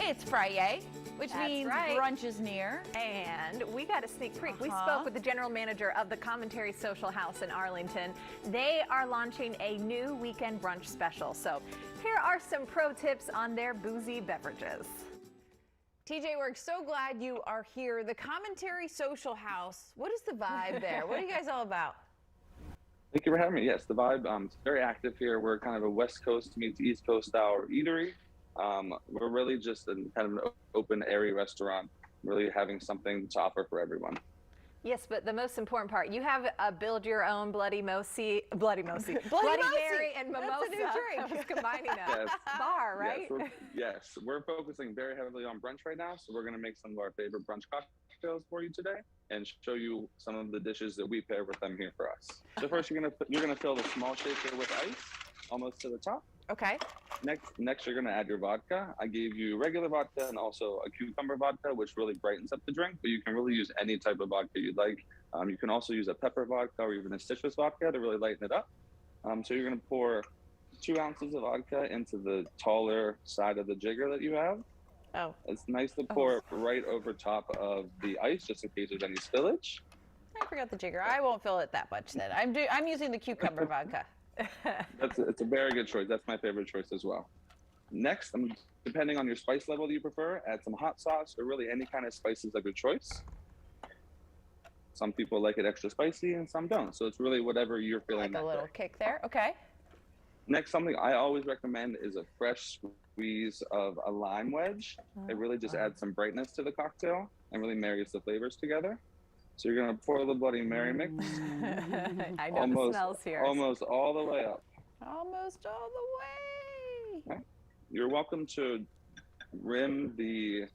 Today it's Friday, which means brunch is near. And we got a sneak peek. We spoke with the general manager of the Commentary Social House in Arlington. They are launching a new weekend brunch special. So here are some pro tips on their boozy beverages. TJ, we're so glad you are here. The Commentary Social House, what is the vibe there? What are you guys all about? Thank you for having me. Yes, the vibe, it's very active here. We're kind of a West Coast meets East Coast style eatery. We're really just kind of an open, airy restaurant, really having something to offer for everyone. Yes, but the most important part, you have a build your own Bloody Mary and Mimosa. That's a new drink. I was combining a bar, right? Yes, we're focusing very heavily on brunch right now. So we're going to make some of our favorite brunch cocktails for you today and show you some of the dishes that we pair with them here for us. So first, you're gonna fill the small shaker with ice, almost to the top. Okay. Next, you're gonna add your vodka. I gave you regular vodka and also a cucumber vodka, which really brightens up the drink, but you can really use any type of vodka you'd like. You can also use a pepper vodka or even a citrus vodka to really lighten it up. So you're gonna pour 2 ounces of vodka into the taller side of the jigger that you have. Oh. It's nice to pour it right over top of the ice, just in case there's any spillage. I forgot the jigger. I won't fill it that much then. I'm using the cucumber vodka. It's a very good choice. That's my favorite choice as well. Next, depending on your spice level that you prefer, add some hot sauce or really any kind of spices of your choice. Some people like it extra spicy and some don't. So it's really whatever you're feeling. Like a little kick there. Okay. Next, something I always recommend is a fresh squeeze of a lime wedge. It really just adds some brightness to the cocktail and really marries the flavors together. So you're gonna pour the Bloody Mary mix. I know the smells here. Almost all the way up. Almost all the way. Okay. You're welcome to rim the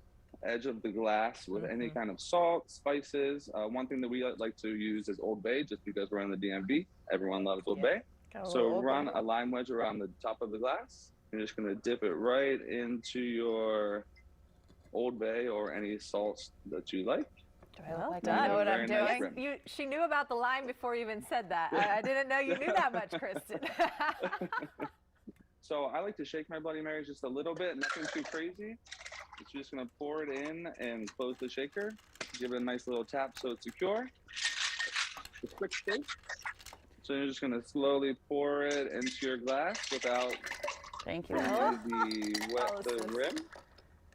edge of the glass with any kind of salt, spices. One thing that we like to use is Old Bay, just because we're in the DMV. Everyone loves Old Bay. So run a lime wedge around the top of the glass. You're just gonna dip it right into your Old Bay or any salts that you like. Do I look like done. I know what I'm doing? Yes, she knew about the lime before you even said that. I didn't know you knew that much, Kristen. So I like to shake my Bloody Marys just a little bit, nothing too crazy. It's just gonna pour it in and close the shaker. Give it a nice little tap so it's secure. A quick shake. So you're just gonna slowly pour it into your glass without wet the rim.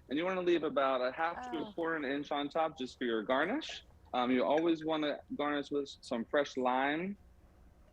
And you want to leave about a half to a quarter inch on top just for your garnish. You always want to garnish with some fresh lime,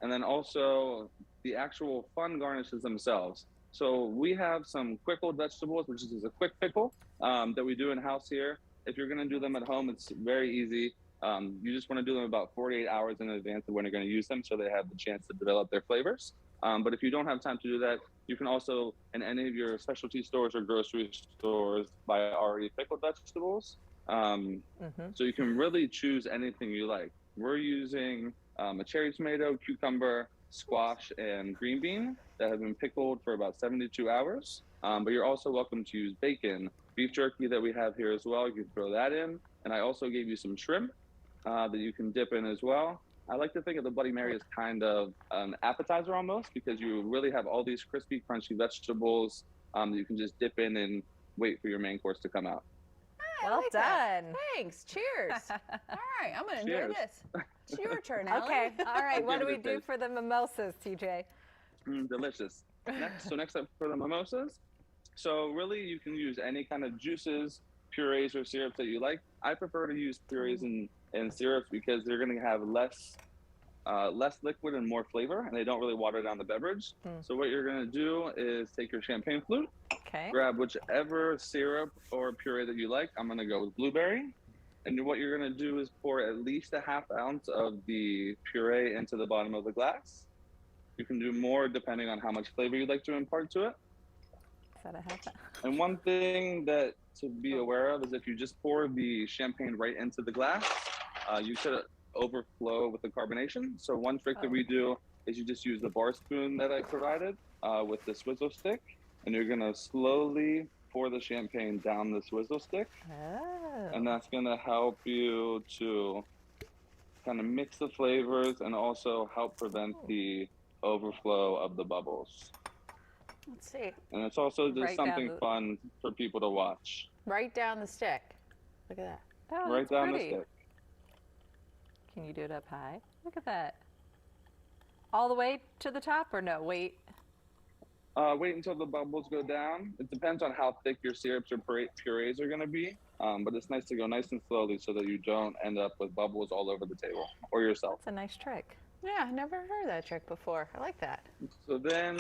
and then also the actual fun garnishes themselves. So we have some pickled vegetables, which is a quick pickle that we do in-house here. If you're going to do them at home, it's very easy. You just want to do them about 48 hours in advance of when you're going to use them so they have the chance to develop their flavors. But if you don't have time to do that, you can also, in any of your specialty stores or grocery stores, buy already pickled vegetables. So you can really choose anything you like. We're using a cherry tomato, cucumber, squash, and green bean that have been pickled for about 72 hours. But you're also welcome to use bacon, beef jerky that we have here as well. You can throw that in. And I also gave you some shrimp that you can dip in as well. I like to think of the Bloody Mary as kind of an appetizer almost, because you really have all these crispy, crunchy vegetables that you can just dip in and wait for your main course to come out. Well done. Thanks. Cheers. All right, I'm going to enjoy this. It's your turn, Ellen. Okay. All right. What do we do for the mimosas, TJ? Delicious. Next up for the mimosas. So really, you can use any kind of juices, purees, or syrups that you like. I prefer to use purees and syrups because they're going to have less liquid and more flavor, and they don't really water down the beverage. So what you're going to do is take your champagne flute, grab whichever syrup or puree that you like. I'm going to go with blueberry. And what you're going to do is pour at least a half ounce of the puree into the bottom of the glass. You can do more depending on how much flavor you'd like to impart to it. Is that a half ounce? And one thing that to be aware of is if you just pour the champagne right into the glass, you could overflow with the carbonation. So one trick that we do is you just use the bar spoon that I provided with the swizzle stick, and you're gonna slowly pour the champagne down the swizzle stick. And that's gonna help you to kind of mix the flavors and also help prevent the overflow of the bubbles. Let's see. And it's also just something fun for people to watch. Right down the stick. Look at that. Oh, Right that's down pretty. the stick. Can you do it up high? Look at that. All the way to the top or no? Wait. Wait until the bubbles go down. It depends on how thick your syrups or purees are going to be. But it's nice to go nice and slowly so that you don't end up with bubbles all over the table or yourself. That's a nice trick. Yeah, never heard that trick before. I like that. So then,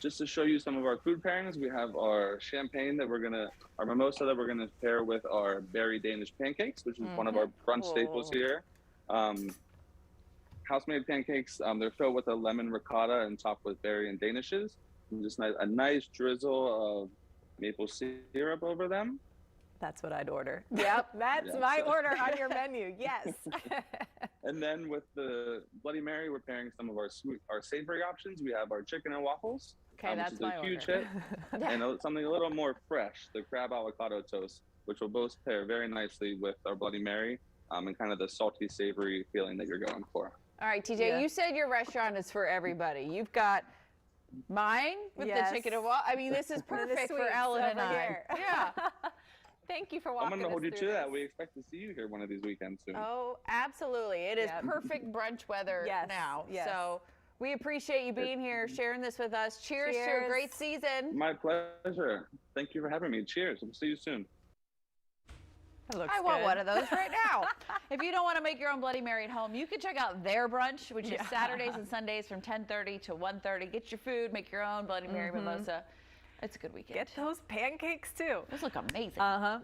just to show you some of our food pairings, we have our champagne our mimosa that we're gonna pair with our berry Danish pancakes, which is one of our brunch staples here. House-made pancakes, they're filled with a lemon ricotta and topped with berry and danishes. And just a nice drizzle of maple syrup over them. That's what I'd order. Yep. That's Yeah, my so- order on your menu. Yes. And then with the Bloody Mary, we're pairing some of our savory options. We have our chicken and waffles, Okay, which that's is my a huge order. hit, and something a little more fresh, the crab avocado toast, which will both pair very nicely with our Bloody Mary, and kind of the salty, savory feeling that you're going for. All right, TJ, Yeah. you said your restaurant is for everybody. You've got mine with Yes. the chicken and waffles. I mean, this is And the perfect for sweets Ellen and over I. here. Yeah. Thank you for I'm walking going to us hold you through to that. this. We expect to see you here one of these weekends soon. Oh, absolutely. It is Yep. perfect brunch weather Yes, now. yes. So we appreciate you being here, sharing this with us. Cheers to a Cheers. great season. My pleasure. Thank you for having me. Cheers. We'll see you soon. That looks I want good. one of those right now. If you don't want to make your own Bloody Mary at home, you can check out their brunch, which is Saturdays and Sundays from 10:30 to 1:30. Get your food, make your own Bloody Mary mimosa. It's a good weekend. Get those pancakes too. Those look amazing. Uh-huh.